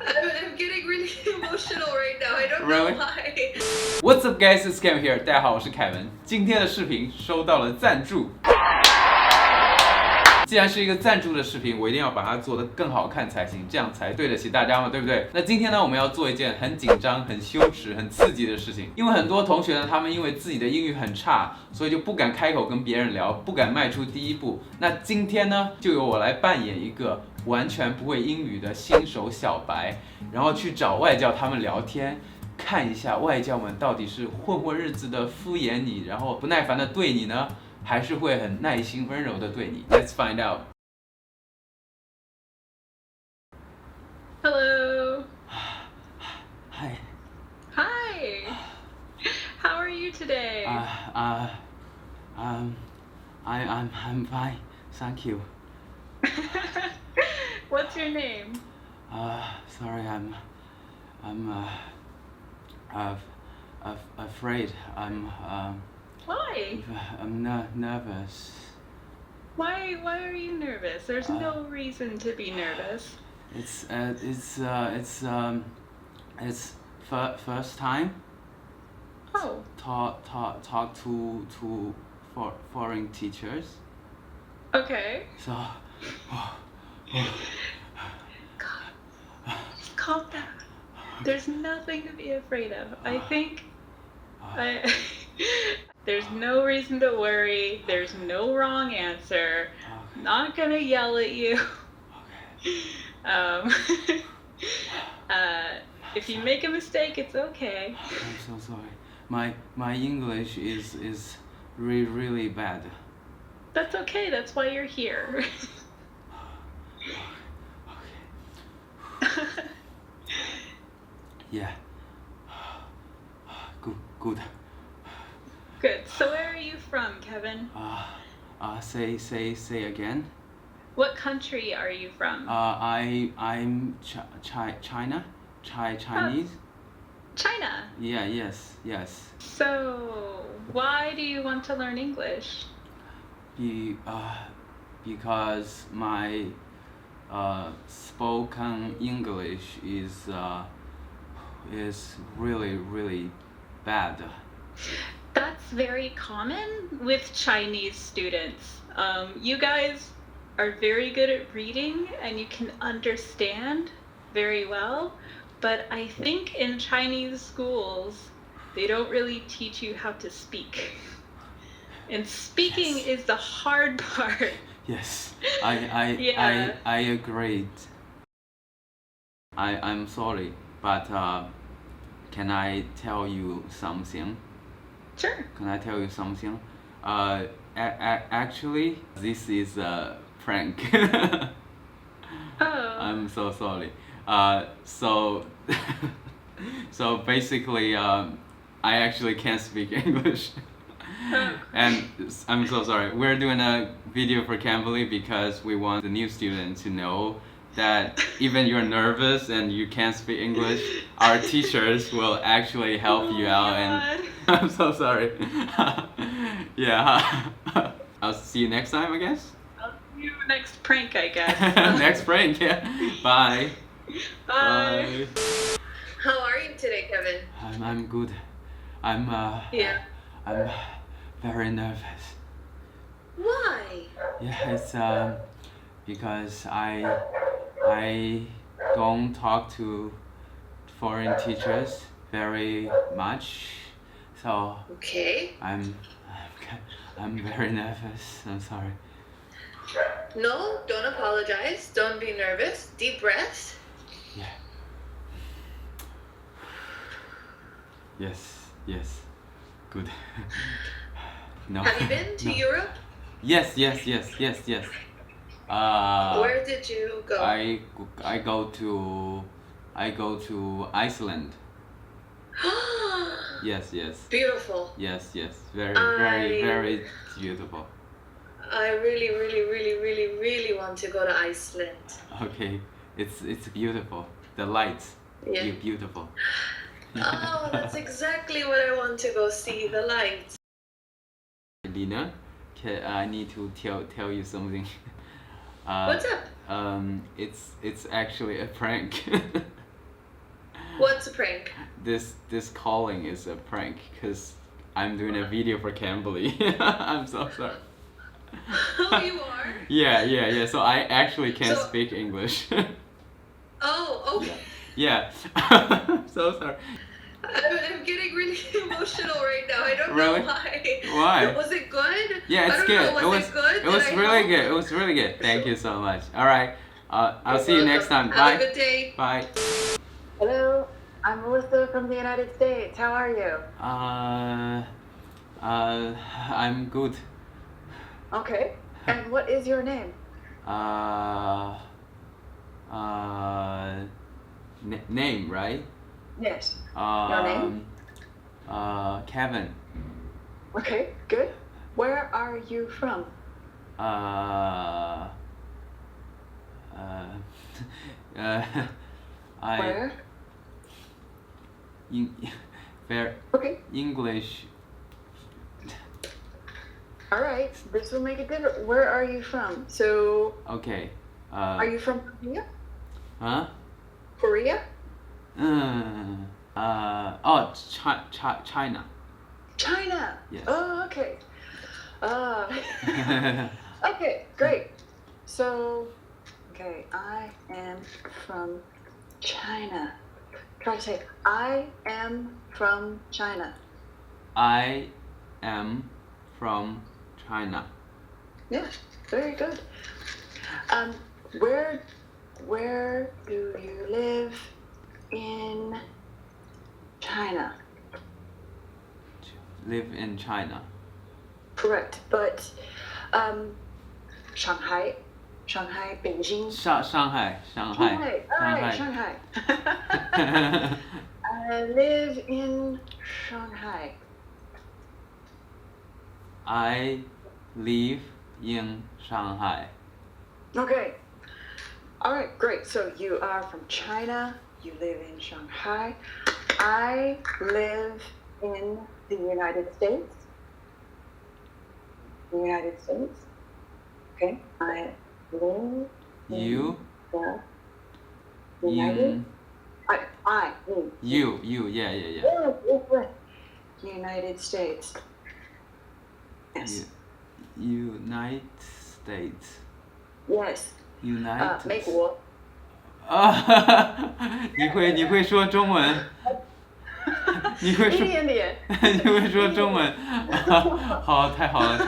I'm getting really emotional right now. I don't Really? know why. What's up, guys? It's Cam here. 大家好，我是凯文。今天的视频收到了赞助。既然是一个赞助的视频，我一定要把它做得更好看才行，这样才对得起大家嘛，对不对？那今天呢，我们要做一件很紧张、很羞耻、很刺激的事情，因为很多同学呢，他们因为自己的英语很差，所以就不敢开口跟别人聊，不敢迈出第一步。那今天呢，就由我来扮演一个完全不会英语的新手小白，然后去找外教他们聊天。看一下外教们到底是混混日子的敷衍你，然后不耐烦的对你呢，还是会很耐心温柔的对你 ？Let's find out. Hello. Hi. Hi. How are you today? I'm fine. Thank you. What's your name? Sorry, I'm afraid. Why? I'm nervous. Why are you nervous? There's no reason to be nervous. It's first time. Oh. Talk to foreign teachers. Okay. So. Calm down. There's nothing to be afraid of. I think there's no reason to worry. There's no wrong answer. Okay. Not gonna yell at you. Okay. If you make a mistake, it's okay. I'm so sorry. My English is really bad. That's okay. That's why you're here. Okay. Yeah. Good. Good. So where are you from, Kevin? Say again. What country are you from? I'm China. Chinese. China. Yeah. Yes. So why do you want to learn English? Because my spoken English is really bad. That's very common with Chinese students. You guys are very good at reading and you can understand very well, but I think in Chinese schools they don't really teach you how to speak. And speaking Yes. is the hard part. Yes, I agreed. I'm sorry, but can I tell you something? Sure. Can I tell you something? Actually, this is a prank. Oh. I'm so sorry. So basically, I actually can't speak English. Oh. And I'm so sorry. We're doing a video for Cambly because we want the new students to know that even you're nervous and you can't speak English, our teachers will actually help you out. And I'm so sorry. Yeah. I'll see you next time, I guess. I'll see you next prank, I guess. Next prank, yeah. Bye. Bye. How are you today, Kevin? I'm good. I'm Yeah. I'm very nervous. Why? Yeah, it's because I don't talk to foreign teachers very much, so Okay. I'm very nervous. I'm sorry. No, don't apologize. Don't be nervous. Deep breaths. Yeah. Yes. Good. No. Have you been to No. Europe? Yes. Where did you go? I go to Iceland. Yes. Beautiful. Yes. Very beautiful. I really want to go to Iceland. Okay, it's beautiful. The lights, Yeah. beautiful. Oh, that's exactly what I want to go see, the lights. Lina, I need to tell you something. What's up? It's actually a prank. What's a prank? This calling is a prank because I'm doing a video for Kimberly. I'm so sorry. Oh, you are? Yeah. So I actually can't So- speak English. Oh, okay. Yeah. So sorry. I'm getting really emotional right now. I don't Really? know why. Why? Was it good? Yeah, it's I don't good. Know. Was it good? It was Did I really help? good. It was really good. Thank you so much. All right. I'll see you next time. Have a Bye. good day. Bye. Hello, I'm Melissa from the United States. How are you? I'm good. Okay. And what is your name? Name, right? Yes. Your name? Kevin. Okay, good. Where are you from? Where? Okay. English. All right. This will make it different. Where are you from? So, Okay. are you from Korea? Huh? Korea? China. China. Yes. Oh, okay. Okay, great. So, okay, I am from China. Try to say, I am from China. I am from China. Yeah, very good. Where do you live in China? Live in China. Correct, but Shanghai, Beijing. Shanghai. All right, Shanghai. I live in Shanghai. I live in Shanghai. Okay. All right, great. So you are from China. You live in Shanghai. I live in the United States. The United States. Okay. I live You the United. Me. you yeah. Yes. United States. Yes. United States. Yes. United. 美国。你会说中文？你会说？一点点。你会说中文？好，太好了。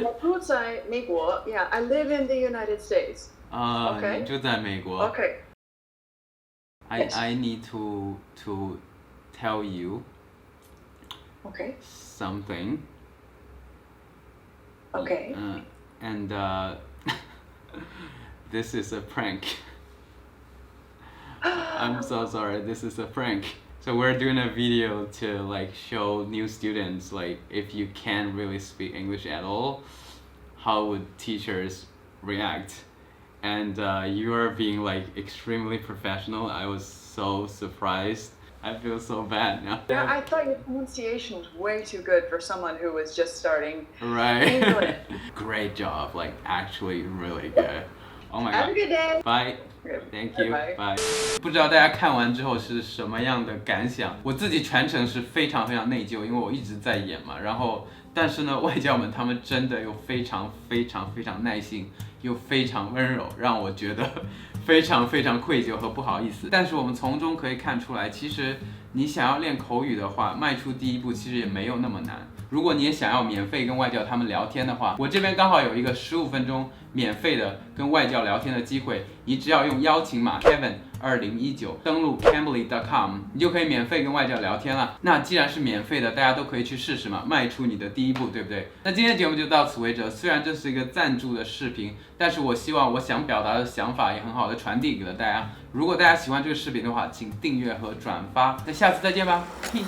我住在美国。Yeah, I live in the United States. Okay. 你住在美国。Okay. I need to tell you Okay. something. Okay. And this is a prank. I'm so sorry. This is a prank. So we're doing a video to like show new students like if you can't really speak English at all, how would teachers react? And you are being like extremely professional. I was so surprised. I feel so bad now. Yeah, I thought your pronunciation was way too good for someone who was just starting Right. English. Great job. Like actually really good. Oh my Have a god. good day. Bye. Thank you. Bye. Bye. 不知道大家看完之后是什么样的感想？我自己全程是非常内疚，因为我一直在演嘛。然后，但是呢，外教们他们真的又非常耐心，又非常温柔，让我觉得非常愧疚和不好意思。但是我们从中可以看出来，其实你想要练口语的话，迈出第一步其实也没有那么难。如果你也想要免费跟外教他们聊天的话，我这边刚好有一个15分钟免费的跟外教聊天的机会，你只要用邀请码 Kevin2019 登录 Cambly.com， 你就可以免费跟外教聊天了。那既然是免费的，大家都可以去试试嘛，迈出你的第一步，对不对？那今天的节目就到此为止。虽然这是一个赞助的视频，但是我希望我想表达的想法也很好的传递给了大家。如果大家喜欢这个视频的话，请订阅和转发。那下次再见吧，嘿。